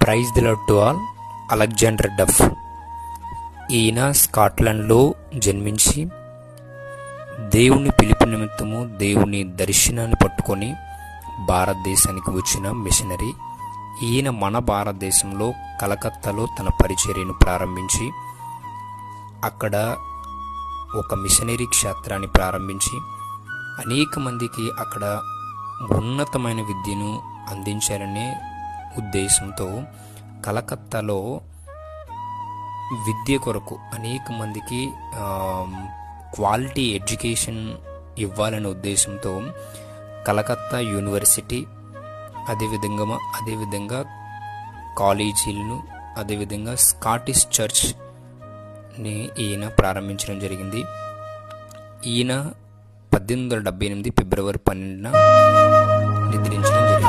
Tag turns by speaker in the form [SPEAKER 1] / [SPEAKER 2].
[SPEAKER 1] Praise the lord to all. Alexander Duff. ఈయన స్కాట్లాండ్లో జన్మించి దేవుని పిలుపు నిమిత్తము దేవుని దర్శనాన్ని పట్టుకొని భారతదేశానికి వచ్చిన మిషనరీ. ఈయన మన భారతదేశంలో కలకత్తాలో తన పరిచర్యను ప్రారంభించి అక్కడ ఒక మిషనరీ క్షేత్రాన్ని ప్రారంభించి అనేక మందికి అక్కడ ఉన్నతమైన విద్యను అందించాలనే ఉద్దేశంతో కలకత్తాలో విద్య కొరకు అనేక మందికి క్వాలిటీ ఎడ్యుకేషన్ ఇవ్వాలనే ఉద్దేశంతో కలకత్తా యూనివర్సిటీ అదేవిధంగా కాలేజీలను అదేవిధంగా స్కాటిష్ చర్చ్ని ఈయన ప్రారంభించడం జరిగింది. ఈయన 1878 ఫిబ్రవరి 12న నిద్రించడం జరిగింది.